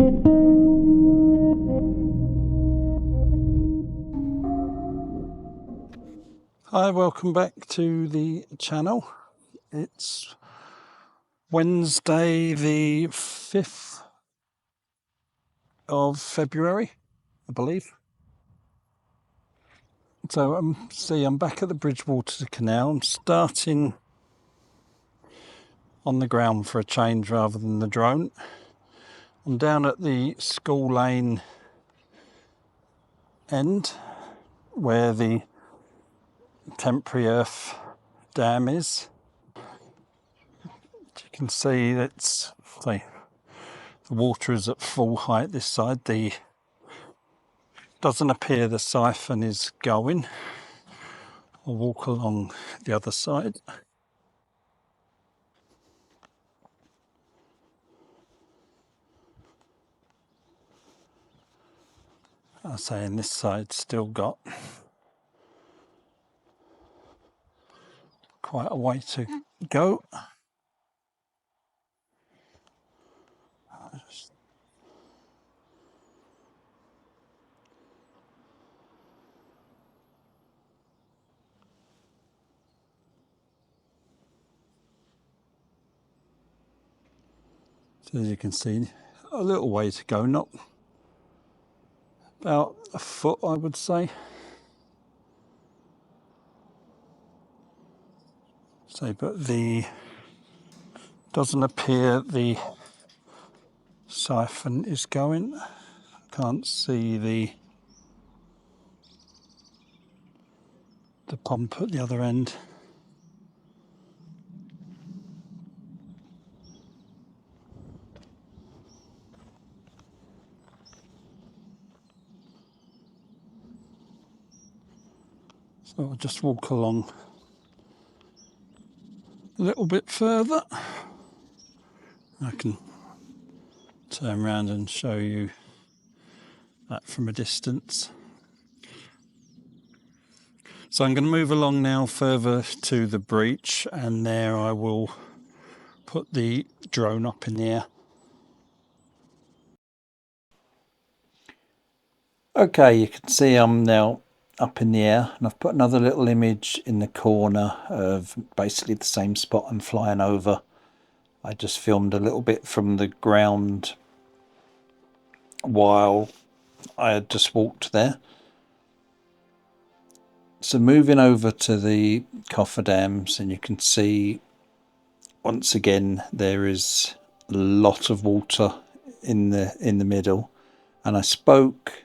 Hi, welcome back to the channel. It's Wednesday the 5th of February, I believe. So I'm back at the Bridgewater Canal. I'm starting on the ground for a change rather than the drone. I'm down at the School Lane end where the temporary earth dam is. You can see it's the water is at full height this side. Doesn't appear the siphon is going. I'll walk along the other side. I say, in this side still got quite a way to go. So as you can see, a little way to go, not about a foot, I would say. But doesn't appear the siphon is going. Can't see the pump at the other end. So I'll just walk along a little bit further. I can turn around and show you that from a distance. So I'm going to move along now further to the breach, and there I will put the drone up in the air. Okay, you can see I'm now up in the air, and I've put another little image in the corner of basically the same spot I'm flying over. I just filmed a little bit from the ground while I had just walked there. So moving over to the Cofferdams, and you can see once again there is a lot of water in the middle, and I spoke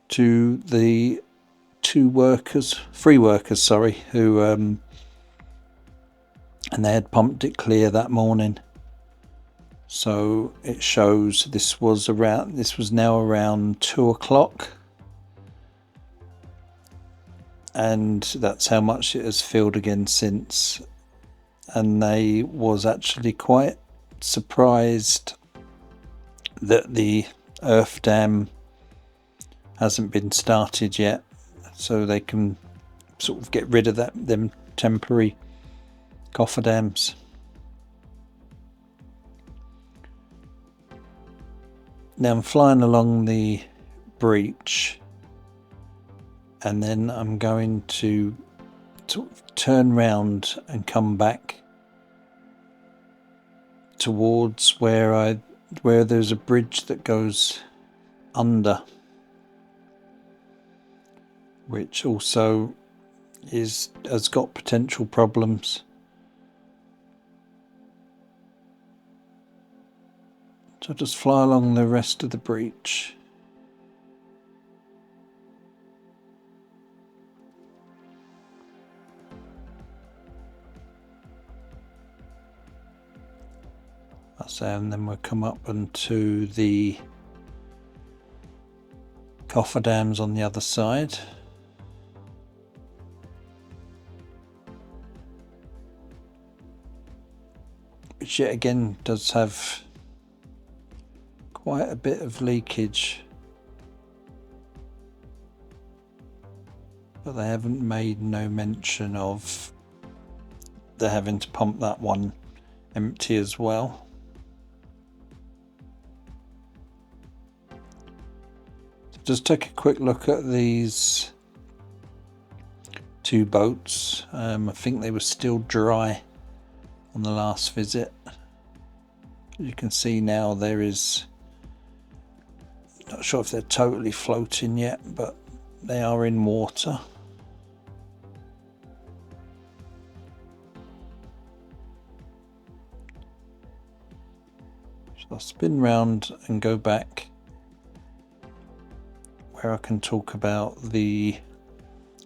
to the three workers, who and they had pumped it clear that morning. So it shows this was now around 2 o'clock, and that's how much it has filled again since. And they was actually quite surprised that the earth dam hasn't been started yet, so they can sort of get rid of them temporary cofferdams. Now I'm flying along the breach, and then I'm going to sort of turn round and come back towards where there's a bridge that goes under, which also has got potential problems. So just fly along the rest of the breach. And then we'll come up onto the cofferdams on the other side. Which yet again does have quite a bit of leakage, but they haven't made no mention of they're having to pump that one empty as well. just take a quick look at these two boats. I think they were still dry on the last visit. You can see now there is, not sure if they're totally floating yet, but they are in water. So I'll spin round and go back where I can talk about the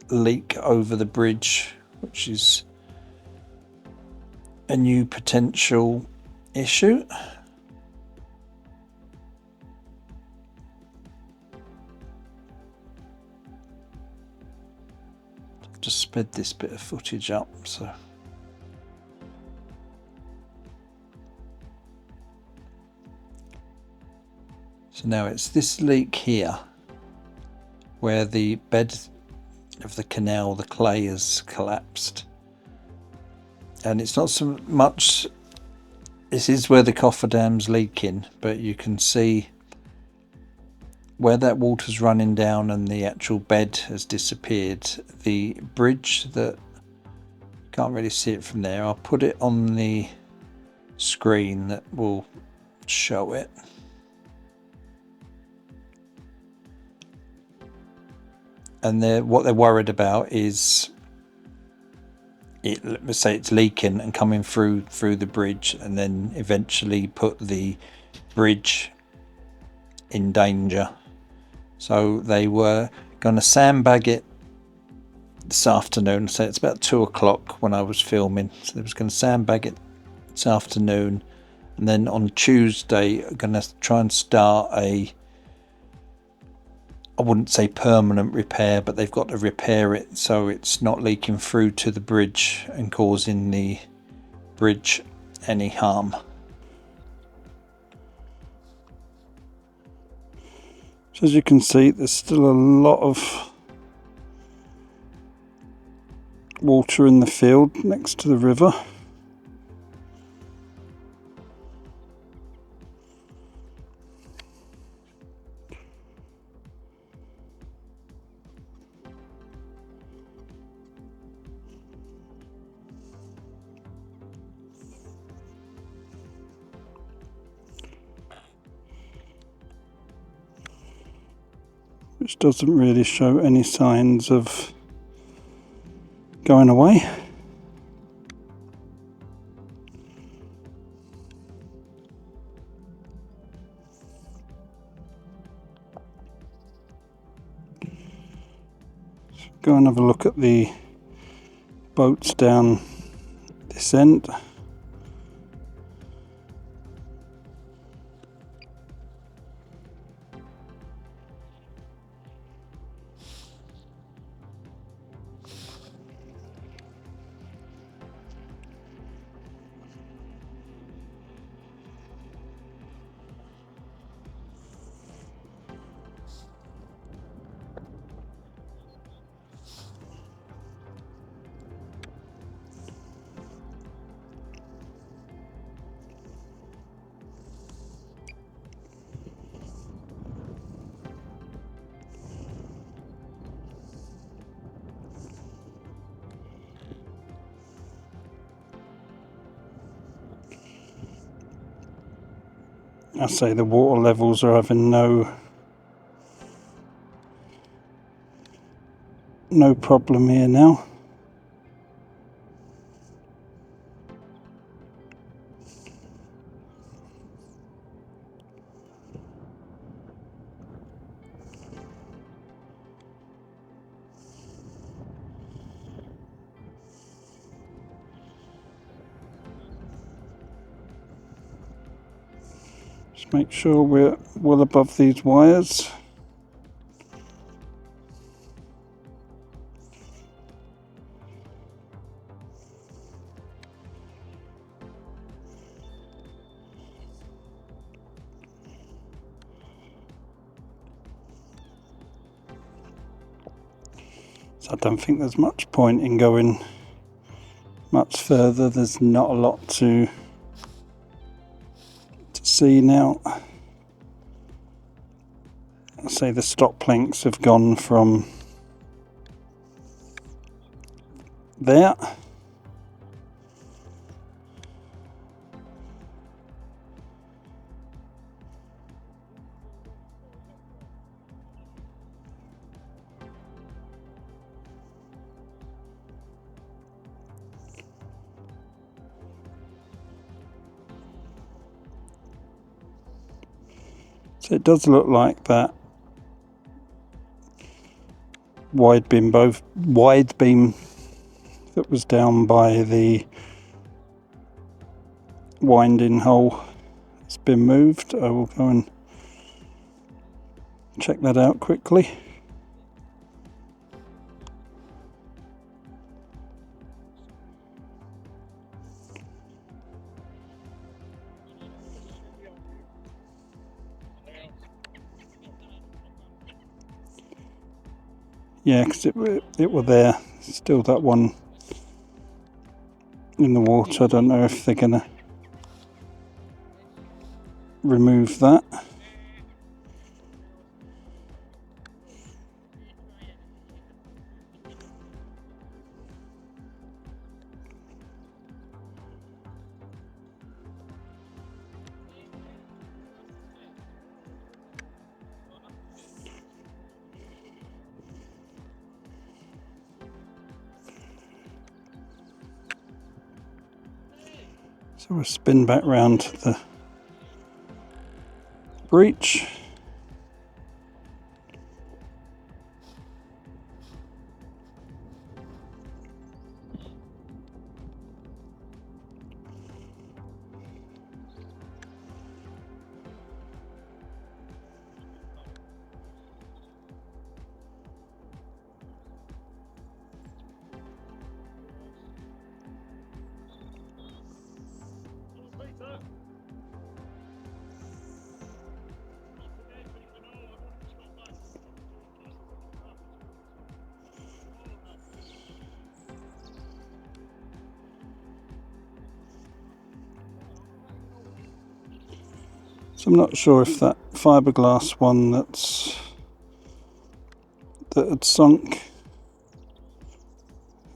leak over the bridge, which is a new potential issue. I've just sped this bit of footage up, so now it's this leak here where the bed of the canal, the clay has collapsed, and it's not so much, this is where the Cofferdams leaking, but you can see where that water's running down and the actual bed has disappeared. The bridge, that can't really see it from there, I'll put it on the screen that will show it. And what they're worried about is, let's say it's leaking and coming through the bridge, and then eventually put the bridge in danger. So they were going to sandbag it this afternoon. So it's about 2 o'clock when I was filming. So they was going to sandbag it this afternoon, and then on Tuesday going to try and start I wouldn't say permanent repair, but they've got to repair it so it's not leaking through to the bridge and causing the bridge any harm. So as you can see, there's still a lot of water in the field next to the river. Which doesn't really show any signs of going away. So go and have a look at the boats down this end. I say the water levels are having no problem here now. Just make sure we're well above these wires. So I don't think there's much point in going much further. There's not a lot to see now. So say the stop planks have gone from there so it does look like that wide beam that was down by the winding hole has been moved. I will go and check that out quickly. Yeah, because it were there. Still that one in the water. I don't know if they're going to remove that. So we'll spin back round to the breach. So I'm not sure if that fiberglass one that had sunk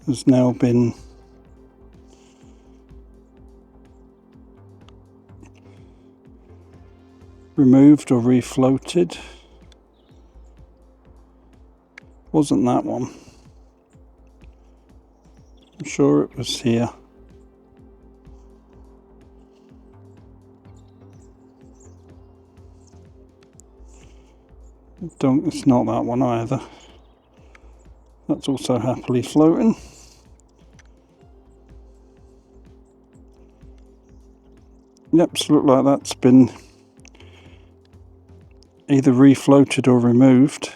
has now been removed or refloated. Wasn't that one. I'm sure it was here. It's not that one either. That's also happily floating. Yep, so look like that's been either refloated or removed.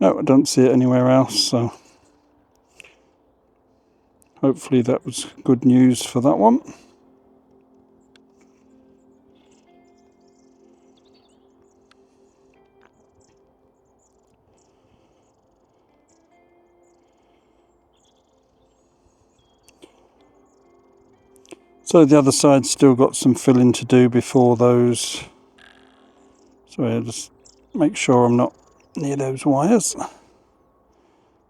No, I don't see it anywhere else, so hopefully that was good news for that one. So the other side's still got some filling to do before those. So I'll just make sure I'm not near those wires.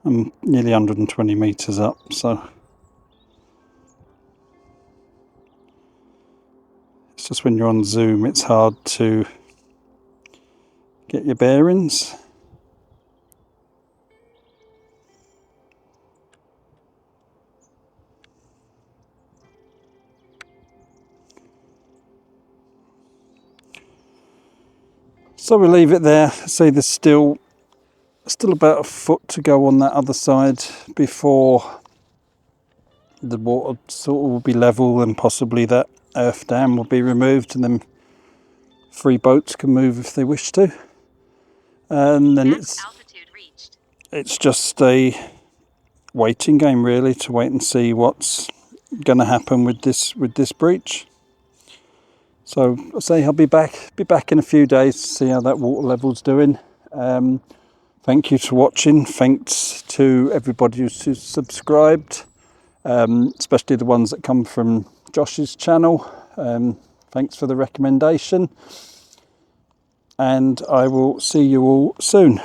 I'm nearly 120 metres up, so it's just when you're on Zoom it's hard to get your bearings. So we'll leave it there. See, there's still about a foot to go on that other side before the water sort of will be level and possibly that earth dam will be removed, and then 3 boats can move if they wish to. And then it's just a waiting game really, to wait and see what's going to happen with this breach. So I say I'll be back in a few days to see how that water level's doing. Thank you for watching. Thanks to everybody who's subscribed, especially the ones that come from Josh's channel. Thanks for the recommendation, and I will see you all soon.